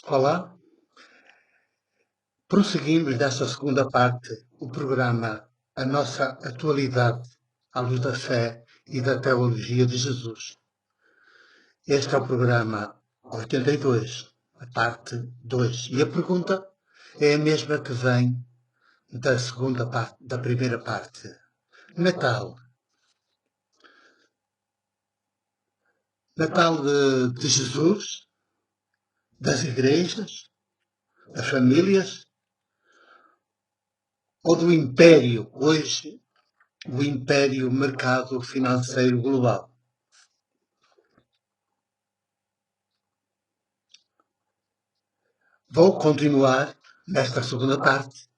Olá, prosseguimos nesta segunda parte o programa A Nossa Atualidade à Luz da Fé e da Teologia de Jesus. Este é o programa 82, a parte 2. E a pergunta é a mesma que vem da segunda parte, da primeira parte. Natal. Natal de Jesus, das igrejas, das famílias, ou do império, hoje, o império mercado financeiro global. Vou continuar nesta segunda parte,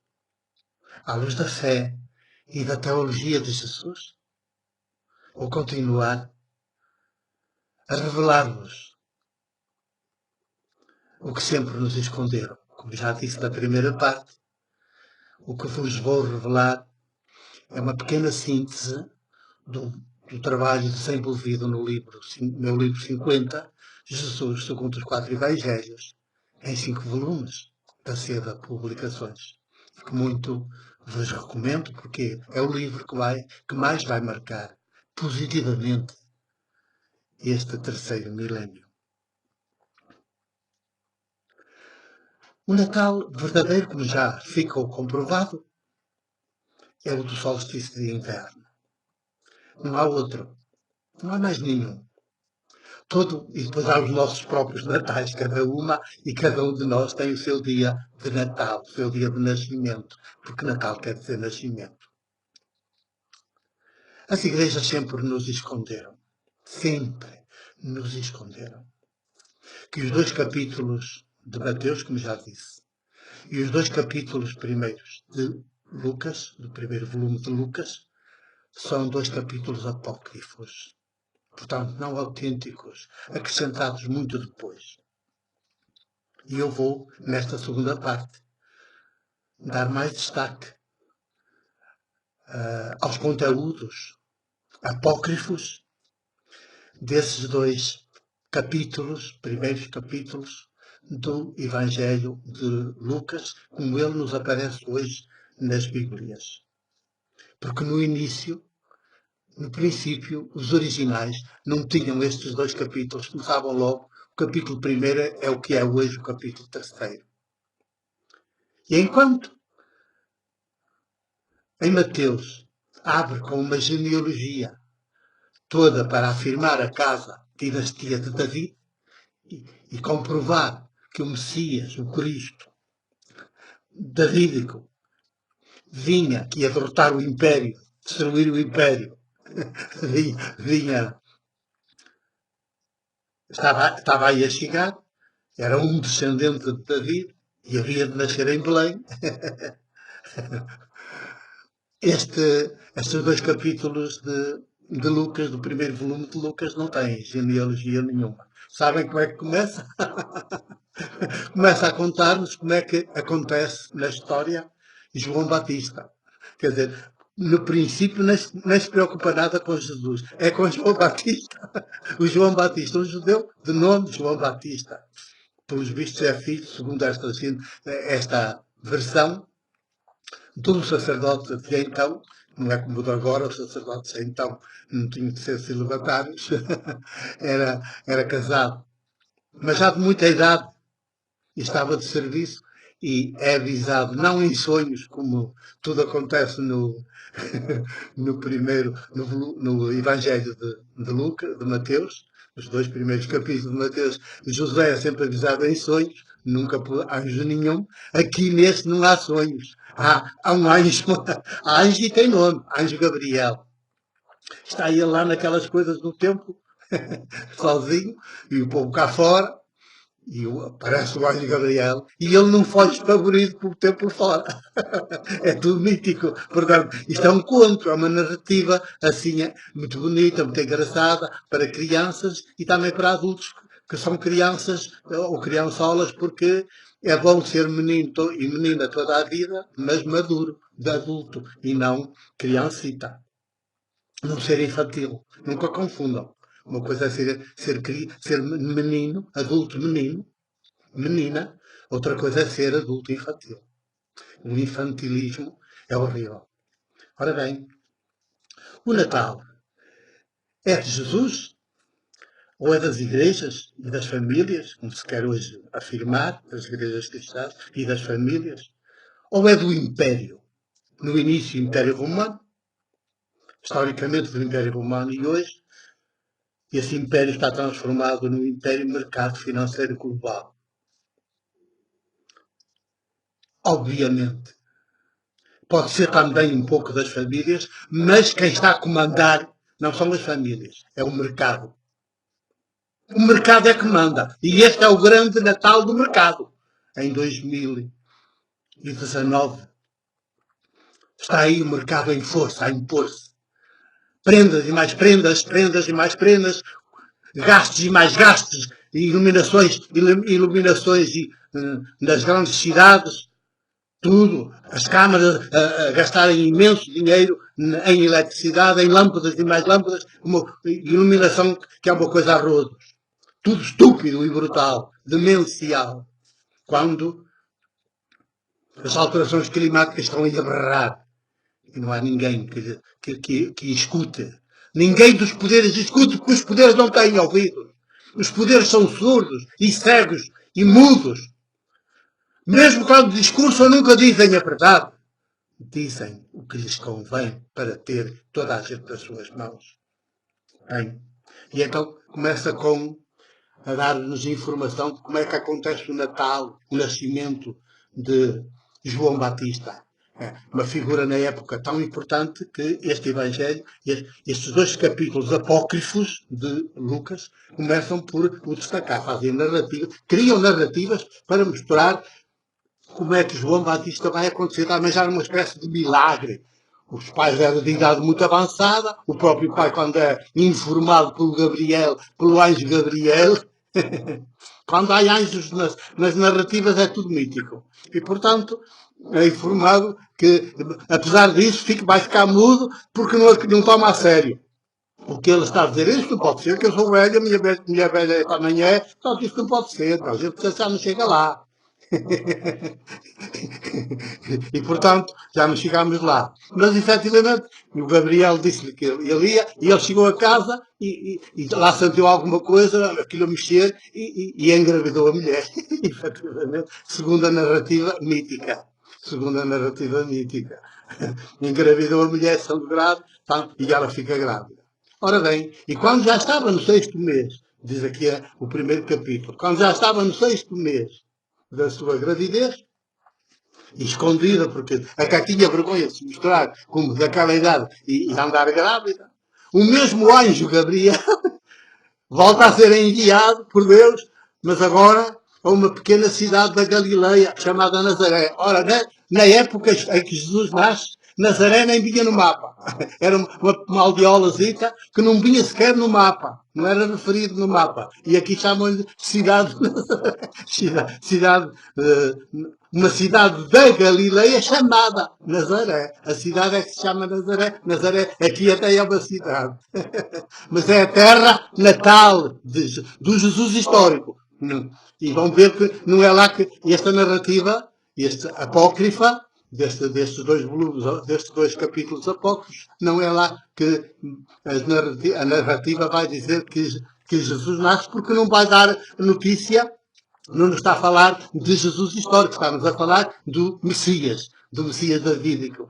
à luz da fé e da teologia de Jesus. Vou continuar a revelar-vos o que sempre nos esconderam. Como já disse na primeira parte, o que vos vou revelar é uma pequena síntese do trabalho desenvolvido no meu livro 50, Jesus segundo os 4 Evangelhos, em 5 volumes, da Seda Publicações. Que muito vos recomendo, porque é o livro que mais vai marcar positivamente este terceiro milénio. O Natal verdadeiro, como já ficou comprovado, é o do solstício de inverno. Não há outro. Não há mais nenhum. E depois há os nossos próprios natais, cada um de nós tem o seu dia de Natal, o seu dia de nascimento, porque Natal quer dizer nascimento. As igrejas sempre nos esconderam, que os 2 capítulos de Mateus, como já disse, e os 2 capítulos primeiros de Lucas, do primeiro volume de Lucas, são 2 capítulos apócrifos, portanto não autênticos, acrescentados muito depois. E eu vou, nesta segunda parte, dar mais destaque aos conteúdos apócrifos desses 2 capítulos, primeiros capítulos do Evangelho de Lucas, como ele nos aparece hoje nas Bíblias. Porque no princípio, os originais não tinham estes 2 capítulos, começavam logo. O capítulo 1 é o que é hoje o capítulo 3. E enquanto em Mateus abre com uma genealogia toda para afirmar a dinastia de Davi e comprovar que o Messias, o Cristo davídico, vinha, que ia derrotar o império, destruir o império, estava aí a chegar, era um descendente de Davi e havia de nascer em Belém. Estes 2 capítulos de Lucas, do primeiro volume de Lucas, não têm genealogia nenhuma. Sabem como é que começa? Começa a contar-nos como é que acontece na história João Batista. Quer dizer, no princípio nem se preocupa nada com Jesus. É com João Batista. O João Batista, um judeu de nome João Batista. Pelos vistos é filho, segundo esta versão, do sacerdote de então, não é como o de agora, os sacerdotes de então não tinham de ser celibatários, era casado, mas já de muita idade, e estava de serviço, e é avisado, não em sonhos, como tudo acontece no Evangelho de Lucas, de Mateus, os 2 primeiros capítulos de Mateus. José é sempre avisado em sonhos, nunca por anjo nenhum. Aqui neste não há sonhos. Há um anjo, há anjo e tem nome, anjo Gabriel. Está ele lá naquelas coisas do templo, sozinho, e o povo cá fora, e aparece o anjo Gabriel, e ele não foge favorido pelo templo fora. É tudo mítico. Portanto, isto é um conto, é uma narrativa assim, muito bonita, muito engraçada, para crianças e também para adultos que são crianças ou criançolas, porque é bom ser menino e menina toda a vida, mas maduro, de adulto, e não criancita. Não ser infantil. Nunca confundam. Uma coisa é ser menino, adulto menino, menina, outra coisa é ser adulto infantil. O infantilismo é horrível. Ora bem, o Natal é de Jesus ou é das igrejas e das famílias, como se quer hoje afirmar, das igrejas cristãs e das famílias? Ou é do Império? No início, Império Romano, historicamente do Império Romano, e hoje esse Império está transformado no Império Mercado Financeiro Global. Obviamente. Pode ser também um pouco das famílias, mas quem está a comandar não são as famílias, é o mercado. O mercado é que manda. E este é o grande Natal do mercado. Em 2019 está aí o mercado em força, a impor-se. Prendas e mais prendas, prendas e mais prendas, gastos e mais gastos, iluminações nas grandes cidades, tudo. As câmaras a gastarem imenso dinheiro em eletricidade, em lâmpadas e mais lâmpadas, uma iluminação que é uma coisa a rodos. Tudo estúpido e brutal, demencial. Quando as alterações climáticas estão aí a berrar e não há ninguém que escute. Ninguém dos poderes escute, porque os poderes não têm ouvidos. Os poderes são surdos e cegos e mudos. Mesmo quando discursam, nunca dizem a verdade. Dizem o que lhes convém para ter toda a gente nas suas mãos. Bem, e então começa a dar-nos informação de como é que acontece o Natal, o nascimento de João Batista. É uma figura na época tão importante que este Evangelho, estes dois capítulos apócrifos de Lucas, começam por o destacar, fazem narrativas, criam narrativas para mostrar como é que João Batista vai acontecer, também já numa espécie de milagre. Os pais eram de idade muito avançada, o próprio pai, quando é informado pelo anjo Gabriel, quando há anjos nas narrativas é tudo mítico. E, portanto, é informado que, apesar disso, vai ficar mudo porque não toma a sério. O que ele está a dizer, isto não pode ser, que eu sou velho, a minha velha também é, portanto isto não pode ser, a gente já não chega lá. E, portanto, já nos chegámos lá. Mas, efetivamente, o Gabriel disse-lhe que ele ia, e ele chegou a casa e lá sentiu alguma coisa, aquilo a mexer, e engravidou a mulher. Efetivamente, segundo a narrativa mítica. Segundo a narrativa mítica. Engravidou a mulher, sendo grave, e ela fica grávida. Ora bem, e quando já estava no 6º mês, diz aqui o primeiro capítulo, quando já estava no 6º mês da sua gravidez, escondida, porque a cá tinha vergonha de se mostrar como daquela idade e andar grávida. O mesmo anjo Gabriel volta a ser enviado por Deus, mas agora a uma pequena cidade da Galileia chamada Nazaré. Ora, na época em que Jesus nasce, Nazaré nem vinha no mapa. Era uma aldeolazita que não vinha sequer no mapa. Não era referido no mapa. E aqui chamam-lhe cidade, cidade, uma cidade da Galileia chamada Nazaré. A cidade é que se chama Nazaré. Nazaré aqui até é uma cidade. Mas é a terra natal do Jesus histórico. E vão ver que não é lá que esta narrativa, esta apócrifa, destes dois volumes, destes dois capítulos apócrifos, não é lá que a narrativa vai dizer que Jesus nasce, porque não vai dar notícia, não nos está a falar de Jesus histórico, está-nos a falar do Messias Davídico,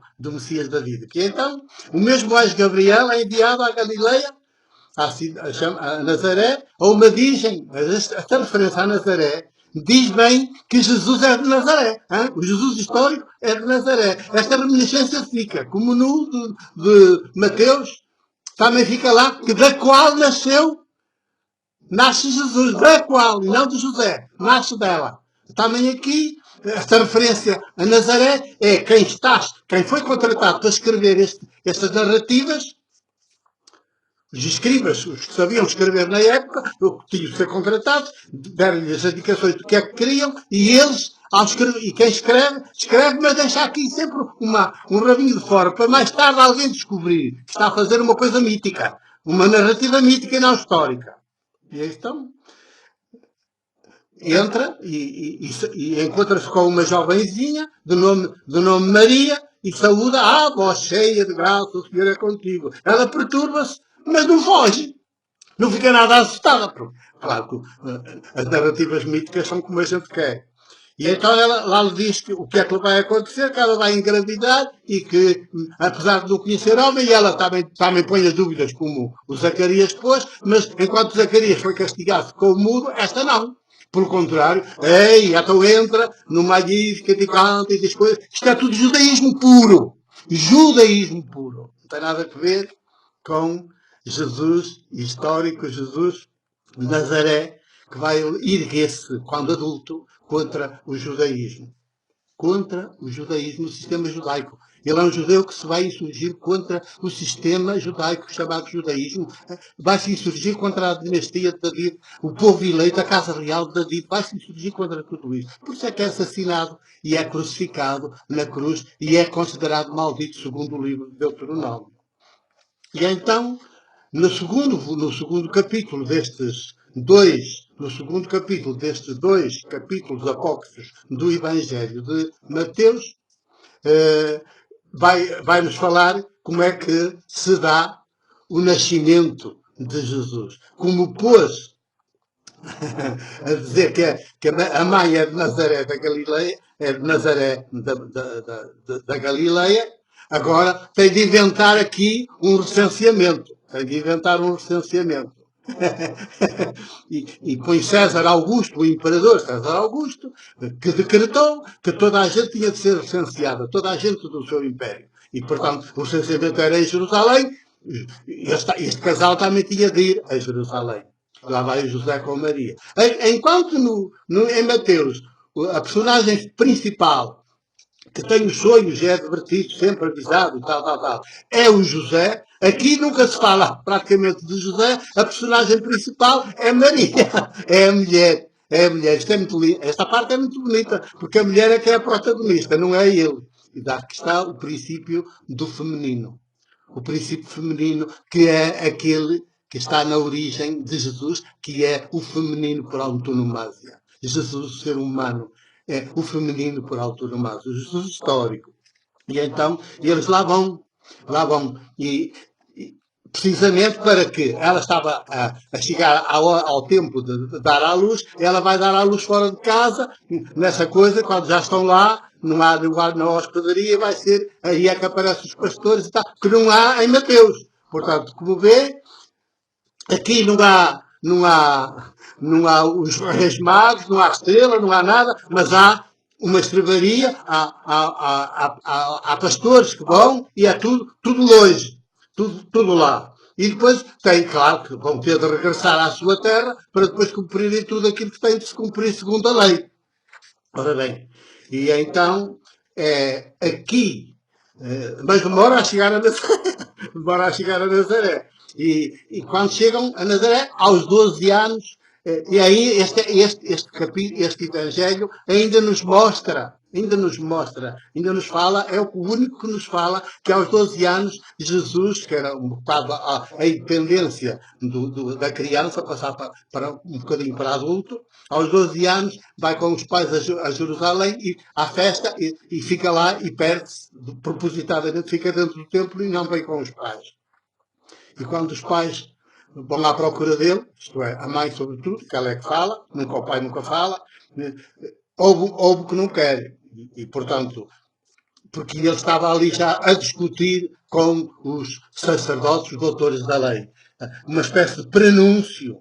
E então, o mesmo anjo Gabriel é enviado à Galileia, a Nazaré, a uma virgem. Esta referência a Nazaré diz bem que Jesus é de Nazaré. Hein? O Jesus histórico é de Nazaré. Esta reminiscência fica, como no de Mateus, também fica lá, que da qual nasce Jesus, da qual, e não de José, nasce dela. Também aqui, esta referência a Nazaré é quem foi contratado para escrever estas narrativas. Os escribas, os que sabiam escrever na época, tinham de ser contratados, deram-lhes as indicações do que é que queriam, e eles, ao escrever, e quem escreve, mas deixa aqui sempre um rabinho de fora, para mais tarde alguém descobrir que está a fazer uma coisa mítica, uma narrativa mítica e não histórica. E então, entra e encontra-se com uma jovenzinha de nome Maria e saúda, voz cheia de graça, o Senhor é contigo. Ela perturba-se, mas não foge. Não fica nada assustada. Claro que as narrativas míticas são como a gente quer. E então ela lá lhe diz que o que é que lhe vai acontecer, que ela vai engravidar e que, apesar de não conhecer homem, ela também põe as dúvidas como o Zacarias pôs, mas enquanto o Zacarias foi castigado com o mudo, esta não. Pelo contrário, então entra no magnífico e canta e diz coisas. Isto é tudo judaísmo puro. Judaísmo puro. Não tem nada a ver com Jesus, histórico Jesus de Nazaré, que vai erguer-se, quando adulto, contra o judaísmo. Contra o judaísmo, o sistema judaico. Ele é um judeu que se vai insurgir contra o sistema judaico chamado judaísmo. Vai se insurgir contra a dinastia de David, o povo eleito, a casa real de David. Vai se insurgir contra tudo isso. Por isso é que é assassinado e é crucificado na cruz e é considerado maldito segundo o livro de Deuteronômio. E então, no segundo capítulo destes dois capítulos apócrifos do Evangelho de Mateus, vai-nos falar como é que se dá o nascimento de Jesus. Como pôs a dizer que a mãe é de Nazaré da Galileia, é de Nazaré da Galileia, agora tem de inventar aqui um recenseamento. E põe César Augusto, o imperador César Augusto, que decretou que toda a gente tinha de ser recenseada, toda a gente do seu império. E, portanto, o recenseamento era em Jerusalém, este casal também tinha de ir a Jerusalém. Lá vai o José com Maria. Enquanto em Mateus, a personagem principal, que tem os sonhos, é advertido, sempre avisado, tal, é o José. Aqui nunca se fala praticamente de José. A personagem principal é Maria. É a mulher. É a mulher. Esta parte é muito bonita, porque a mulher é que é a protagonista, não é ele. E daqui está o princípio do feminino. O princípio feminino, que é aquele que está na origem de Jesus, que é o feminino por antonomasia. Jesus, o ser humano, é o feminino por antonomasia. O Jesus histórico. E então, eles lá vão. E precisamente para que ela estava a chegar ao tempo de dar à luz, ela vai dar à luz fora de casa, nessa coisa, quando já estão lá, não há lugar na hospedaria, vai ser aí é que aparecem os pastores e tal, que não há em Mateus. Portanto, como vê, aqui não há os reis magos, não há estrela, não há nada, mas há uma estrebaria, há pastores que vão e é tudo longe, tudo lá. E depois tem, claro, que vão ter de regressar à sua terra para depois cumprirem tudo aquilo que tem de se cumprir segundo a lei. Ora bem, e então, aqui, mas demora a chegar a Nazaré. E quando chegam a Nazaré, aos 12 anos, e aí este Evangelho ainda nos fala, é o único que nos fala que aos 12 anos Jesus, que era um bocado a independência da criança, passar para um bocadinho para adulto, aos 12 anos vai com os pais a Jerusalém e à festa e fica lá e perde-se, propositadamente fica dentro do templo e não vem com os pais. E quando os pais vão à procura dele, isto é, a mãe sobretudo, que ela é que fala, nunca o pai nunca fala, houve que não quer. E, portanto, porque ele estava ali já a discutir com os sacerdotes, os doutores da lei. Uma espécie de prenúncio,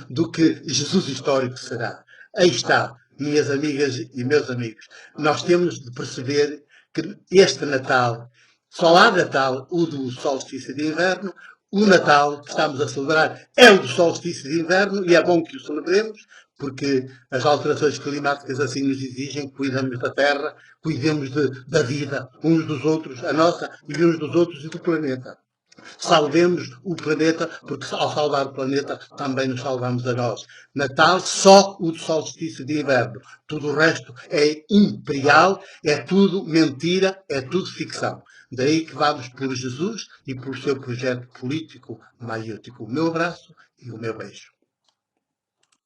do que Jesus histórico será. Aí está, minhas amigas e meus amigos. Nós temos de perceber que este Natal, só há Natal, o do solstício de inverno. O Natal que estamos a celebrar é o do solstício de inverno e é bom que o celebremos, porque as alterações climáticas assim nos exigem que cuidemos da terra, cuidemos da vida, uns dos outros, a nossa e uns dos outros e do planeta. Salvemos o planeta, porque ao salvar o planeta também nos salvamos a nós. Natal, só o solstício de inverno. Tudo o resto é imperial, é tudo mentira, é tudo ficção. Daí que vamos por Jesus e pelo seu projeto político maiútico. O meu abraço e o meu beijo.